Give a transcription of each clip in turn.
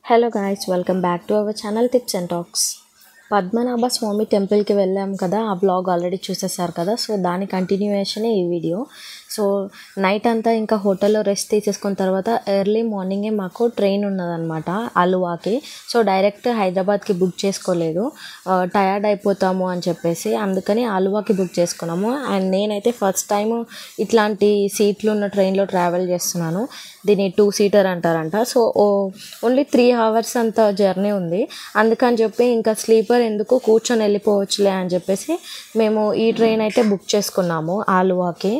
Hello guys, welcome back to our channel Tips and Talks. Padmanabha స్వామి టెంపుల్కి వెళ్ళాం కదా, ఆ బ్లాగ్ ఆల్రెడీ చూసేసారు కదా. సో దాని కంటిన్యూయేషనే ఈ వీడియో. సో నైట్ అంతా ఇంకా హోటల్లో రెస్ట్ తీసేసుకున్న తర్వాత ఎర్లీ మార్నింగే మాకు ట్రైన్ ఉన్నదన్నమాట అలువాకి. సో డైరెక్ట్ హైదరాబాద్కి బుక్ చేసుకోలేదు, టయర్డ్ అయిపోతాము అని చెప్పేసి, అందుకని అలువాకి బుక్ చేసుకున్నాము. అండ్ నేనైతే ఫస్ట్ టైం ఇట్లాంటి సీట్లు ఉన్న ట్రైన్లో ట్రావెల్ చేస్తున్నాను. దీన్ని 2 సీటర్ అంటారంట. సో ఓన్లీ 3 hours అంత జర్నీ ఉంది. అందుకని చెప్పి ఇంకా స్లీపర్ ఎందుకు, కూర్చొని వెళ్ళిపోవచ్చులే అని చెప్పేసి మేము ఈ ట్రైన్ అయితే బుక్ చేసుకున్నాము ఆలువాకి.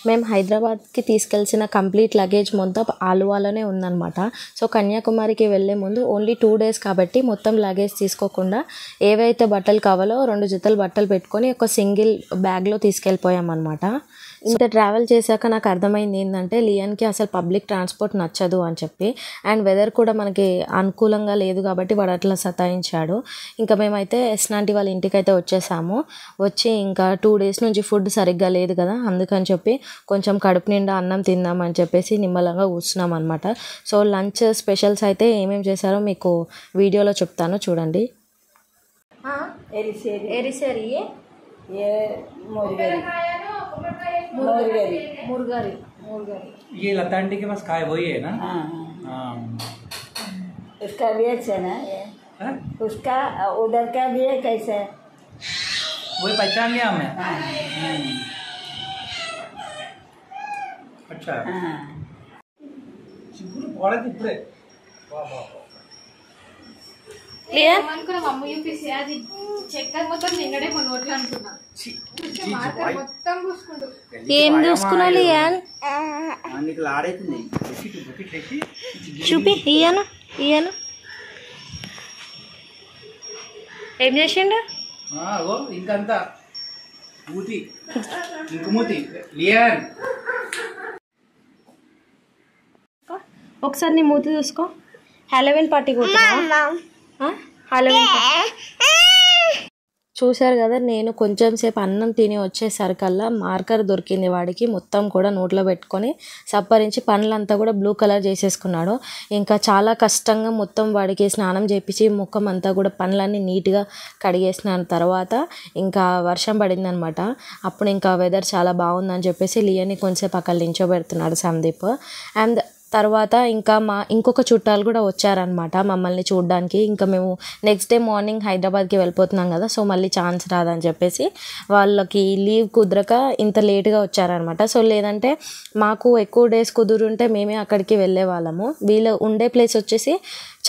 మేము హైదరాబాద్కి తీసుకెళ్సిన కంప్లీట్ లగేజ్ మొత్తం ఆలువాలోనే ఉందన్నమాట. సో కన్యాకుమారికి వెళ్ళే ముందు ఓన్లీ 2 days కాబట్టి మొత్తం లగేజ్ తీసుకోకుండా ఏవైతే బట్టలు కావాలో 2 జతలు బట్టలు పెట్టుకొని ఒక సింగిల్ బ్యాగ్లో తీసుకెళ్ళిపోయామన్నమాట. ఇంత ట్రావెల్ చేశాక నాకు అర్థమైంది ఏంటంటే లియాన్కి అసలు పబ్లిక్ ట్రాన్స్పోర్ట్ నచ్చదు అని చెప్పి. అండ్ వెదర్ కూడా మనకి అనుకూలంగా లేదు కాబట్టి వాడు అట్లా సతాయించాడు. ఇంకా మేమైతే ఎస్నాంటి వాళ్ళ ఇంటికైతే వచ్చేసాము. వచ్చి ఇంకా 2 days నుంచి ఫుడ్ సరిగ్గా లేదు కదా, అందుకని చెప్పి కొంచెం కడుపు నిండా అన్నం తిందామని చెప్పేసి నిమ్మలంగా కూర్చున్నాం అనమాట. సో లంచ్ స్పెషల్స్ అయితే ఏమేమి చేశారో మీకు వీడియోలో చెప్తాను, చూడండి. ఎరిసేరి मुरगरी ये लता आंटी के पास खाए वही है ना? हाँ। उसका भी है ना ये? उसका उधर का भी है, कैसे वही पहचान लिया हमें। अच्छा चिकुरू बड़ा दिखते। वाह वाह లియాన్ అనుకున్నా మమ్మీ యూపీసీ అది చెక్కర్ మొత్తం నిన్నడే మన నోట్లో అనుకున్నా. మార్కర్ మొత్తం పూసుకుంటూ ఏం చూసుకున్నావు లియాన్? నీకు లాడైతుంది చూపి ఇయ్యను ఇయ్యను ఏం చేసిండు? ఇంకంతా మూతి ఇంక మూతి లియాన్ ఒకసారి నీ మూతి చూసుకో. హాలోవిన్ పార్టీ కూడా హాలోవిన్ చూశారు కదా. నేను కొంచెం సేపు అన్నం తిని వచ్చేసరికల్లా మార్కర్ దొరికింది వాడికి. మొత్తం కూడా నోట్లో పెట్టుకొని సప్పరించి పనులంతా కూడా బ్లూ కలర్ చేసేసుకున్నాడు. ఇంకా చాలా కష్టంగా మొత్తం వాడికి స్నానం చేపించి ముఖం అంతా కూడా పనులన్నీ నీట్గా కడిగేసిన తర్వాత ఇంకా వర్షం పడిందనమాట. అప్పుడు ఇంకా వెదర్ చాలా బాగుందని చెప్పేసి లియాని కొంచెంసేపు అక్కడ నించోబెడుతున్నాడు సందీప్. అండ్ తర్వాత ఇంకా ఇంకొక చుట్టాలు కూడా వచ్చారనమాట మమ్మల్ని చూడడానికి. ఇంకా మేము నెక్స్ట్ డే మార్నింగ్ హైదరాబాద్కి వెళ్ళిపోతున్నాం కదా, సో మళ్ళీ ఛాన్స్ రాదని చెప్పేసి వాళ్ళకి లీవ్ కుదరక ఇంత లేట్గా వచ్చారనమాట. సో లేదంటే మాకు ఎక్కువ డేస్ కుదురుంటే మేమే అక్కడికి వెళ్ళే వాళ్ళము. వీళ్ళు ఉండే ప్లేస్ వచ్చేసి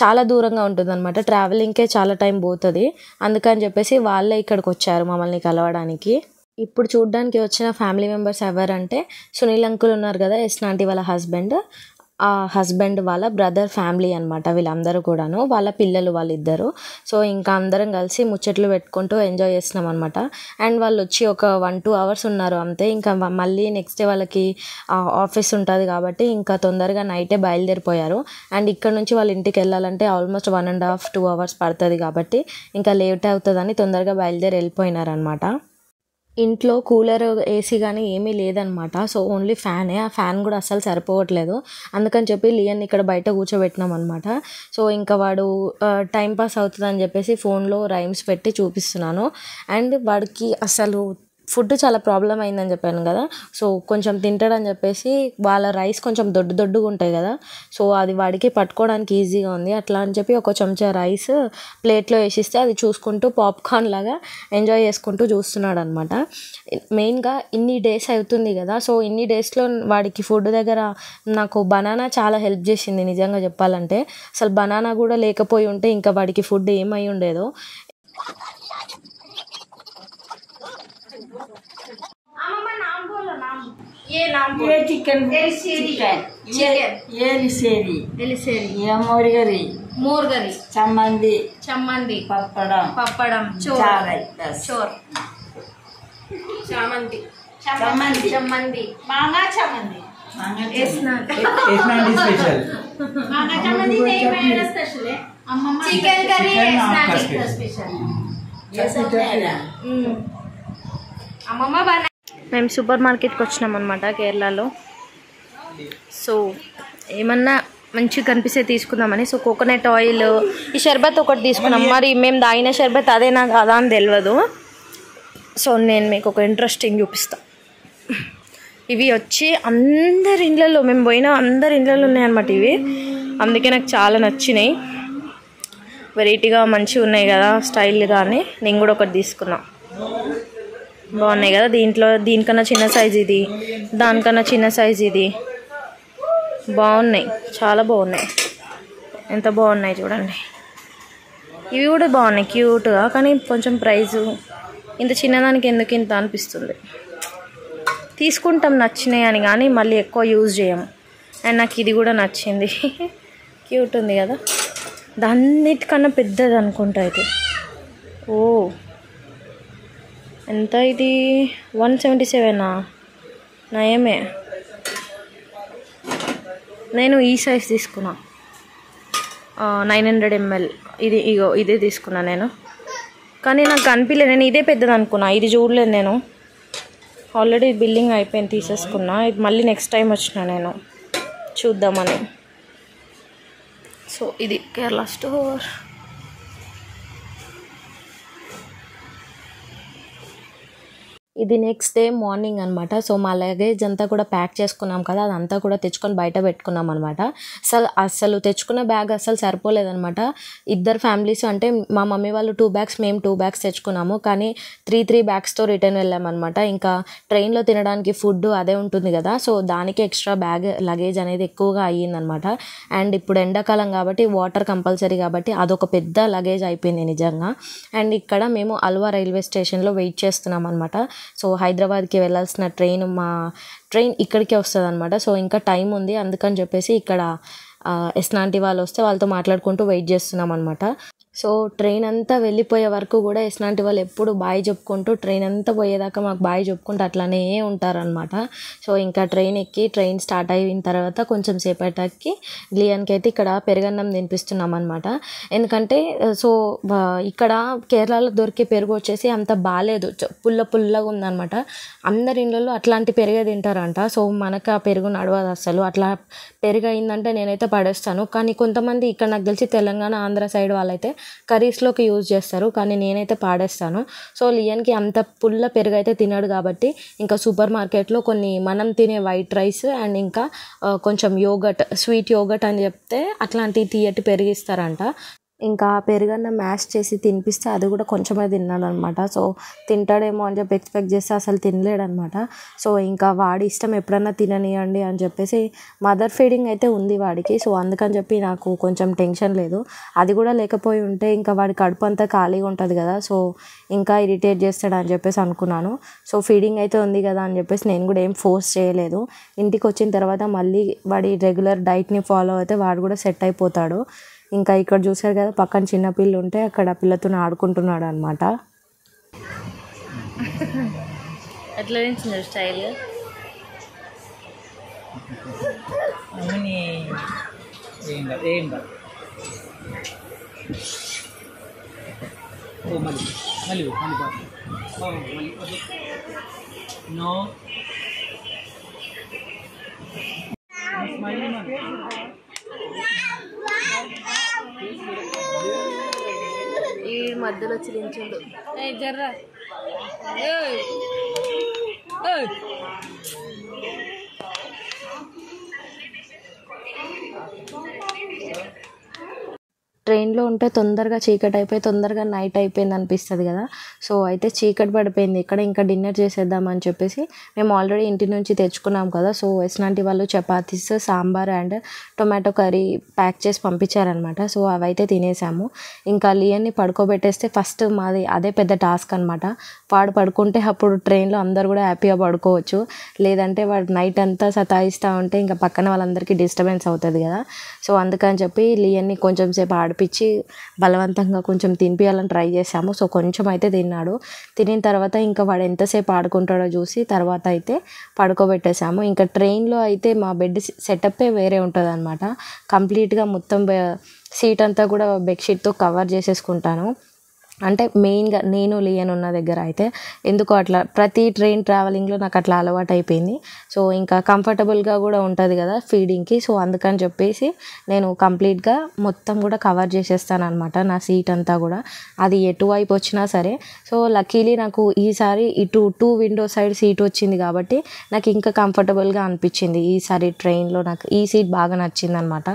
చాలా దూరంగా ఉంటుంది అనమాట, ట్రావెలింగ్కే చాలా టైం పోతుంది. అందుకని చెప్పేసి వాళ్ళే ఇక్కడికి వచ్చారు మమ్మల్ని కలవడానికి. ఇప్పుడు చూడడానికి వచ్చిన ఫ్యామిలీ మెంబర్స్ ఎవరంటే సునీల్ అంకుల్ ఉన్నారు కదా, ఎస్నాంటి వాళ్ళ హస్బెండ్, ఆ హస్బెండ్ వాళ్ళ బ్రదర్ ఫ్యామిలీ అనమాట. వీళ్ళందరూ కూడాను వాళ్ళ పిల్లలు వాళ్ళిద్దరు. సో ఇంకా అందరం కలిసి ముచ్చట్లు పెట్టుకుంటూ ఎంజాయ్ చేస్తున్నాం అనమాట. అండ్ వాళ్ళు వచ్చి ఒక 1-2 hours ఉన్నారు అంతే. ఇంకా మళ్ళీ నెక్స్ట్ డే వాళ్ళకి ఆఫీస్ ఉంటుంది కాబట్టి ఇంకా తొందరగా నైటే బయలుదేరిపోయారు. అండ్ ఇక్కడ నుంచి వాళ్ళ ఇంటికి వెళ్ళాలంటే ఆల్మోస్ట్ 1.5-2 hours పడుతుంది కాబట్టి ఇంకా లేట్ అవుతుందని తొందరగా బయలుదేరి వెళ్ళిపోయినారు అనమాట. ఇంట్లో కూలర్ ఏసీ కానీ ఏమీ లేదనమాట. సో ఓన్లీ ఫ్యానే. ఆ ఫ్యాన్ కూడా అస్సలు సరిపోవట్లేదు. అందుకని చెప్పి లియాన్ ఇక్కడ బయట కూర్చోబెట్టినాం అనమాట. సో ఇంకా వాడు టైంపాస్ అవుతుందని చెప్పేసి ఫోన్లో రైమ్స్ పెట్టి చూపిస్తున్నాను. అండ్ వాడికి అసలు ఫుడ్ చాలా ప్రాబ్లం అయిందని చెప్పాను కదా, సో కొంచెం తింటాడని చెప్పేసి వాళ్ళ రైస్ కొంచెం దొడ్డుగా ఉంటాయి కదా, సో అది వాడికి పట్టుకోవడానికి ఈజీగా ఉంది. అట్లా అని చెప్పి ఒక చెంచా రైస్ ప్లేట్లో వేసిస్తే అది చూసుకుంటూ పాప్కార్న్ లాగా ఎంజాయ్ చేసుకుంటూ చూస్తున్నాడు అనమాట. మెయిన్గా ఇన్ని డేస్ అవుతుంది కదా, సో ఇన్ని డేస్లో వాడికి ఫుడ్ దగ్గర నాకు బనానా చాలా హెల్ప్ చేసింది నిజంగా చెప్పాలంటే. అసలు బనానా కూడా లేకపోయి ఉంటే ఇంకా వాడికి ఫుడ్ ఏమై ఉండేదో. ये नाम ये चिकन एलिसेरी ये एलिसेरी ये मुरगरी मोरगरी चम्मंदी चम्मंदी पप्पड़म चोर चोर चामंदी चम्मंदी चम्मंदी मांगा चम्मंदी एस्नांटी स्पेशल मांगा चम्मंदी नहीं मेरा स्पेशल है चिकन करी एस्नांटी स्पेशल ये सब है अम्मा बना. మేము సూపర్ మార్కెట్కి వచ్చినాం అనమాట కేరళలో. సో ఏమన్నా మంచిగా కనిపిస్తే తీసుకుందామని. సో కోకోనట్ ఆయిల్, ఈ షర్బత్ ఒకటి తీసుకున్నాం. మరి మేము తాగిన షర్బత్ అదేనా కాదా అని తెలియదు. సో నేను మీకు ఒక ఇంట్రెస్టింగ్ చూపిస్తాను. ఇవి వచ్చి అందరి ఇండ్లలో, మేము పోయినా అందరి ఇండ్లలో ఉన్నాయన్నమాట ఇవి. అందుకే నాకు చాలా నచ్చినాయి. వెరైటీగా మంచిగా ఉన్నాయి కదా, స్టైల్ కానీ. నేను కూడా ఒకటి తీసుకున్నా. బాగున్నాయి కదా. దీనికన్నా చిన్న సైజ్ ఇది, దానికన్నా చిన్న సైజ్ ఇది. బాగున్నాయి, చాలా బాగున్నాయి. ఎంత బాగున్నాయి చూడండి. ఇవి కూడా బాగున్నాయి క్యూట్గా, కానీ కొంచెం ప్రైజు ఇంత చిన్నదానికి ఎందుకు ఇంత అనిపిస్తుంది. తీసుకుంటాం నచ్చినాయి అని, కానీ మళ్ళీ ఎక్కువ యూజ్ చేయము. అండ్ నాకు ఇది కూడా నచ్చింది. క్యూట్ ఉంది కదా. దాన్నిటికన్నా పెద్దది అనుకుంటా ఇది. ఓ ఎంత ఇది, 177 నయమే. నేను ఈ సైజ్ తీసుకున్నా, 900 ml. ఇదే తీసుకున్నా నేను. కానీ నాకు కనిపించలేదు, నేను ఇదే పెద్దది అనుకున్నా. ఇది చూడలేదు నేను. ఆల్రెడీ బిల్లింగ్ అయిపోయింది, తీసేసుకున్నా. ఇది మళ్ళీ నెక్స్ట్ టైం వచ్చిన నేను చూద్దామని. సో ఇది కేరళ స్టోర్. ఇది నెక్స్ట్ డే మార్నింగ్ అనమాట. సో మా లగేజ్ అంతా కూడా ప్యాక్ చేసుకున్నాం కదా, అదంతా కూడా తెచ్చుకొని బయట పెట్టుకున్నాం అనమాట. అసలు తెచ్చుకున్న బ్యాగ్ అసలు సరిపోలేదనమాట. ఇద్దరు ఫ్యామిలీస్, అంటే మా మమ్మీ వాళ్ళు 2 bags, మేము 2 bags తెచ్చుకున్నాము. కానీ 3 bagsతో రిటర్న్ వెళ్ళామన్నమాట. ఇంకా ట్రైన్లో తినడానికి ఫుడ్ అదే ఉంటుంది కదా, సో దానికి ఎక్స్ట్రా లగేజ్ అనేది ఎక్కువగా అయ్యిందనమాట. అండ్ ఇప్పుడు ఎండాకాలం కాబట్టి వాటర్ కంపల్సరీ కాబట్టి అదొక పెద్ద లగేజ్ అయిపోయింది నిజంగా. అండ్ ఇక్కడ మేము అల్వా రైల్వే స్టేషన్లో వెయిట్ చేస్తున్నాం అనమాట. సో హైదరాబాద్కి వెళ్ళాల్సిన ట్రైన్ ఇక్కడికే వస్తుంది అనమాట. సో ఇంకా టైం ఉంది, అందుకని చెప్పేసి ఇక్కడ ఎస్నాంటి వాళ్ళు వస్తే వాళ్ళతో మాట్లాడుకుంటూ వెయిట్ చేస్తున్నాం అనమాట. సో ట్రైన్ అంతా వెళ్ళిపోయే వరకు కూడా ఎస్నాంటి వాళ్ళు ఎప్పుడు బాయ్ చెప్పుకుంటూ, ట్రైన్ అంతా పోయేదాకా మాకు బాయ్ చెప్పుకుంటూ అట్లానే ఉంటారనమాట. సో ఇంకా ట్రైన్ స్టార్ట్ అయిన తర్వాత కొంచెం సేపటికి లియాన్కి అయితే ఇక్కడ పెరుగన్నం తినిపిస్తున్నాం అనమాట. ఎందుకంటే సో ఇక్కడ కేరళలో దొరికే పెరుగు వచ్చేసి అంత బాగాలేదు, పుల్లగా ఉందన్నమాట. అందరి ఇళ్ళల్లో అట్లాంటి పెరుగే తింటారంట. సో మనకు ఆ పెరుగు నడవదు అసలు. అట్లా పెరుగు అయిందంటే నేనైతే పడేస్తాను. కానీ కొంతమంది ఇక్కడ నాకు తెలిసి తెలంగాణ, ఆంధ్ర సైడ్ వాళ్ళైతే కర్రీస్లోకి యూజ్ చేస్తారు, కానీ నేనైతే పాడేస్తాను. సో లియన్కి అంత పుల్ల పెరుగు అయితే తినడు కాబట్టి ఇంకా సూపర్ మార్కెట్లో కొన్ని మనం తినే వైట్ రైస్ అండ్ ఇంకా కొంచెం స్వీట్ యోగట్ అని చెప్తే అట్లాంటి తీయటి పెరుగు ఇస్తారంట. ఇంకా పెరుగన్న మ్యాష్ చేసి తినిపిస్తే అది కూడా కొంచెమే తిన్నాడు అనమాట. సో తింటాడేమో అని చెప్పి ఎక్స్పెక్ట్ చేస్తే అసలు తినలేడనమాట. సో ఇంకా వాడి ఇష్టం, ఎప్పుడన్నా తిననియండి అని చెప్పేసి. మదర్ ఫీడింగ్ అయితే ఉంది వాడికి, సో అందుకని చెప్పి నాకు కొంచెం టెన్షన్ లేదు. అది కూడా లేకపోయి ఉంటే ఇంకా వాడి కడుపు అంతా ఖాళీగా ఉంటుంది కదా, సో ఇంకా ఇరిటేట్ చేస్తాడు అని చెప్పేసి అనుకున్నాను. సో ఫీడింగ్ అయితే ఉంది కదా అని చెప్పేసి నేను కూడా ఏం ఫోర్స్ చేయలేదు. ఇంటికి వచ్చిన తర్వాత మళ్ళీ వాడి రెగ్యులర్ డైట్ని ఫాలో అయితే వాడు కూడా సెట్ అయిపోతాడు. ఇంకా ఇక్కడ చూసారు కదా, పక్కన చిన్న పిల్ల ఉంటే అక్కడ పిల్లతో ఆడుకుంటున్నాడు అనమాట. ఎట్లా నిలిచింది స్టైల్. ఈ మధ్యలో వచ్చి నించుండు. జర్రా ట్రైన్లో ఉంటే తొందరగా చీకటి అయిపోయి తొందరగా నైట్ అయిపోయింది అనిపిస్తుంది కదా. సో అయితే చీకటి పడిపోయింది ఇక్కడ, ఇంకా డిన్నర్ చేసేద్దామని చెప్పేసి మేము ఆల్రెడీ ఇంటి నుంచి తెచ్చుకున్నాం కదా. సో ఎస్నాంటి వాళ్ళు chapatis, sambar and tomato curry pack చేసి పంపించారనమాట. సో అవైతే తినేసాము. ఇంకా లియన్ని పడుకోబెట్టేస్తే ఫస్ట్ మాది అదే పెద్ద టాస్క్ అనమాట. వాడు పడుకుంటే అప్పుడు ట్రైన్లో అందరు కూడా హ్యాపీగా పడుకోవచ్చు, లేదంటే వాడు నైట్ అంతా సతాయిస్తూ ఉంటే ఇంకా పక్కన వాళ్ళందరికీ డిస్టర్బెన్స్ అవుతుంది కదా. సో అందుకని చెప్పి లియన్ని కొంచెం సేపు ఆడిపించి బలవంతంగా కొంచెం తినిపించాలని ట్రై చేసాము. సో కొంచెం అయితే తిన్నాడు. తినిన తర్వాత ఇంకా వాడు ఎంతసేపు ఆడుకుంటాడో చూసి తర్వాత అయితే పడుకోబెట్టేసాము. ఇంకా ట్రైన్లో అయితే మా బెడ్ సెటప్పే వేరే ఉంటుంది అనమాట. కంప్లీట్గా మొత్తం సీట్ అంతా కూడా బెడ్షీట్తో కవర్ చేసేసుకుంటాను. అంటే మెయిన్గా నేను లియన్ ఉన్న దగ్గర అయితే ఎందుకో అట్లా ప్రతి ట్రైన్ ట్రావెలింగ్లో నాకు అట్లా అలవాటు అయిపోయింది. సో ఇంకా కంఫర్టబుల్గా కూడా ఉంటుంది కదా ఫీడింగ్కి. సో అందుకని చెప్పేసి నేను కంప్లీట్గా మొత్తం కూడా కవర్ చేసేస్తాను అనమాట నా సీట్ అంతా కూడా, అది ఎటువైపు వచ్చినా సరే. సో లక్కీలీ నాకు ఈసారి ఇటు 2 విండో సైడ్ సీట్ వచ్చింది కాబట్టి నాకు ఇంకా కంఫర్టబుల్గా అనిపించింది ఈసారి ట్రైన్లో. నాకు ఈ సీట్ బాగా నచ్చింది అనమాట.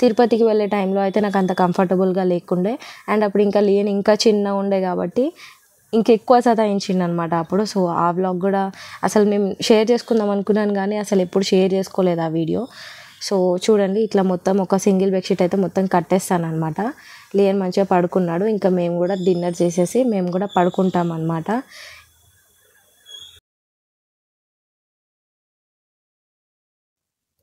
తిరుపతికి వెళ్ళే టైంలో అయితే నాకు అంత కంఫర్టబుల్గా లేకుండే, అండ్ అప్పుడు ఇంకా లియన్ ఇంకా చిన్న ఉండే కాబట్టి ఇంకెక్కువ సతాయించిండు అనమాట అప్పుడు. సో ఆ వ్లాగ్ కూడా అసలు మేము షేర్ చేసుకుందాం అనుకున్నాను కానీ అసలు ఎప్పుడు షేర్ చేసుకోలేదు ఆ వీడియో. సో చూడండి, ఇట్లా మొత్తం ఒక సింగిల్ బెడ్షీట్ అయితే మొత్తం కట్టేస్తాను అనమాట. లియన్ మంచిగా పడుకున్నాడు. ఇంకా మేము కూడా డిన్నర్ చేసేసి మేము కూడా పడుకుంటాం అనమాట.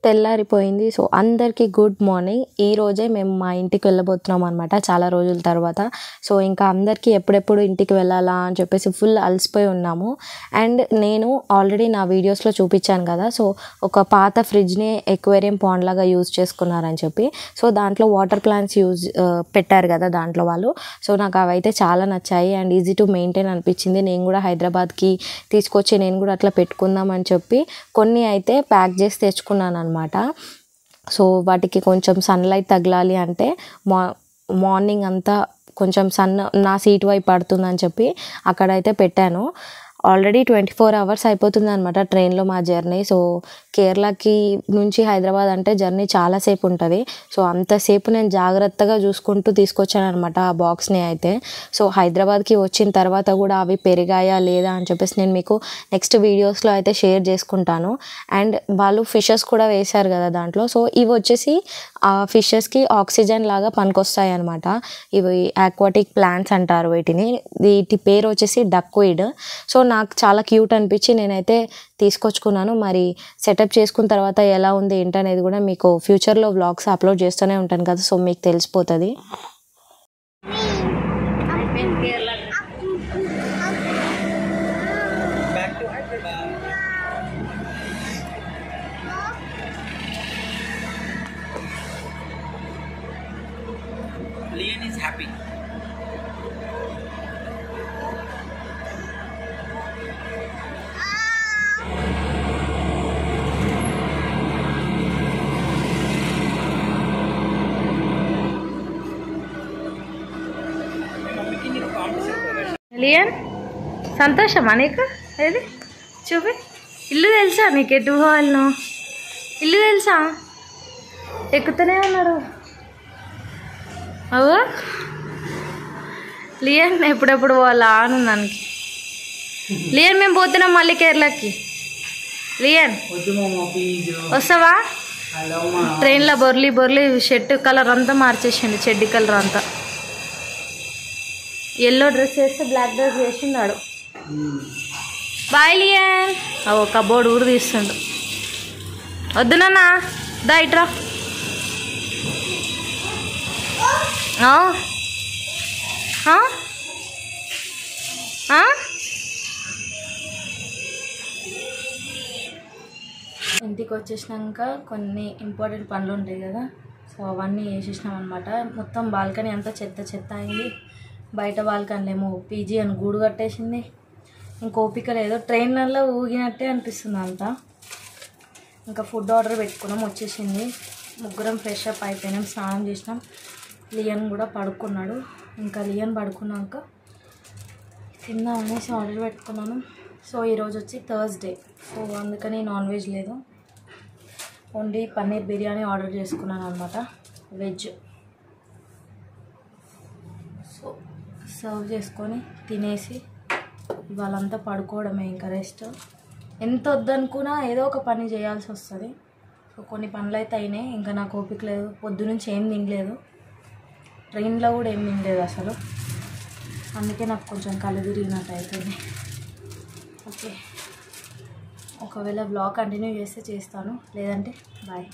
తెల్లారిపోయింది. సో అందరికీ గుడ్ మార్నింగ్. ఈరోజే మేము మా ఇంటికి వెళ్ళబోతున్నాం అనమాట చాలా రోజుల తర్వాత. సో ఇంకా అందరికీ ఎప్పుడెప్పుడు ఇంటికి వెళ్ళాలా అని చెప్పేసి ఫుల్ అలసిపోయి ఉన్నాము. అండ్ నేను ఆల్రెడీ నా వీడియోస్లో చూపించాను కదా, సో ఒక పాత ఫ్రిడ్జ్ని ఎక్వేరియం పాండ్ లాగా యూజ్ చేసుకున్నారని చెప్పి. సో దాంట్లో వాటర్ ప్లాంట్స్ పెట్టారు కదా దాంట్లో వాళ్ళు. సో నాకు అవైతే చాలా నచ్చాయి అండ్ ఈజీ టు మెయింటైన్ అనిపించింది. నేను కూడా హైదరాబాద్కి తీసుకొచ్చి నేను కూడా అట్లా పెట్టుకుందాం అని చెప్పి కొన్ని అయితే ప్యాక్ చేసి తెచ్చుకున్నాను అనమాట. సో వాటికి కొంచెం సన్లైట్ తగలాలి అంటే మార్నింగ్ అంతా కొంచెం నా సీట్ వైపు పడుతుందని చెప్పి అక్కడైతే పెట్టాను. ఆల్రెడీ 24 hours అయిపోతుంది అనమాట ట్రైన్లో మా జర్నీ. సో కేరళకి నుంచి హైదరాబాద్ అంటే జర్నీ చాలాసేపు ఉంటుంది. సో అంతసేపు నేను జాగ్రత్తగా చూసుకుంటూ తీసుకొచ్చాను అనమాట ఆ బాక్స్ని అయితే. సో హైదరాబాద్కి వచ్చిన తర్వాత కూడా అవి పెరిగాయా లేదా అని చెప్పేసి నేను మీకు నెక్స్ట్ వీడియోస్లో అయితే షేర్ చేసుకుంటాను. అండ్ వాళ్ళు ఫిషెస్ కూడా వేశారు కదా దాంట్లో. సో ఇవి వచ్చేసి ఆ ఫిషెస్కి ఆక్సిజన్ లాగా పనికొస్తాయి అనమాట. ఇవి ఆక్వాటిక్ ప్లాంట్స్ అంటారు వీటిని. వీటి పేరు వచ్చేసి డక్వీడ్. సో నాకు చాలా క్యూట్ అనిపించి నేనైతే తీసుకొచ్చుకున్నాను. మరి సెటప్ చేసుకున్న తర్వాత ఎలా ఉంది ఏంటనేది కూడా మీకు ఫ్యూచర్లో వ్లాగ్స్ అప్లోడ్ చేస్తూనే ఉంటాను కదా, సో మీకు తెలిసిపోతుంది. Lian is happy. లియన్ సంతోషమా నీకు? ఏది చూపి. ఇల్లు తెలుసా నీకు? ఎటు పోవాలను ఇల్లు తెలుసా? ఎక్కుతూనే ఉన్నారు. అవో లియన్ ఎప్పుడెప్పుడు పోవాలా అని దానికి. లియన్ మేము పోతున్నాం మళ్ళీ కేరళకి. లియన్ వస్తావా? ట్రైన్లో బొర్లి షర్ట్ కలర్ అంతా మార్చేసిండు, చెడ్డి కలర్ అంతా. ఎల్లో డ్రెస్ వేస్తే బ్లాక్ డ్రెస్ వేసిండాడు. బాయ్ లియన్. ఓ కబోర్డ్ ఊరు తీస్తుండు. వద్దు నాన్న, దా ఇట్రా. ఇంటికి వచ్చేసినాక కొన్ని ఇంపార్టెంట్ పనులు ఉంటాయి కదా, సో అవన్నీ వేసేసినాం అనమాట. మొత్తం బాల్కనీ అంతా చెత్త అయింది. బయట బాల్కనీలేమో పీజీ అని గూడు కట్టేసింది. ఇంక ఓపిక లేదు, ట్రైన్లలో ఊగినట్టే అనిపిస్తుంది అంతా. ఇంకా ఫుడ్ ఆర్డర్ పెట్టుకున్నాం, వచ్చేసింది. ముగ్గురం ఫ్రెష్ అప్ అయిపోయినాం, స్నానం చేసినాం. లియన్ కూడా పడుకున్నాడు. ఇంకా లియన్ పడుకున్నాక తిందాం అనేసి ఆర్డర్ పెట్టుకున్నాను. సో ఈరోజు వచ్చి థర్స్డే, సో అందుకని నాన్ వెజ్ లేదు, ఓన్లీ పన్నీర్ బిర్యానీ ఆర్డర్ చేసుకున్నాను అనమాట, వెజ్. సో సర్వ్ చేసుకొని తినేసి ఇవాళంతా పడుకోవడమే, ఇంకా రెస్ట్. ఎంత వద్దనుకున్నా ఏదో ఒక పని చేయాల్సి వస్తుంది. సో కొన్ని పనులు అయితే అయినాయి, ఇంకా నాకు ఓపిక లేదు. పొద్దునుంచి ఏం తినలేదు, ట్రైన్లో కూడా ఏం తినలేదు అసలు. అందుకే నాకు కొంచెం కళ్ళు తిరిగినట్టు అవుతుంది. ఓకే, ఒకవేళ బ్లాగ్ కంటిన్యూ చేస్తే చేస్తాను, లేదంటే బాయ్.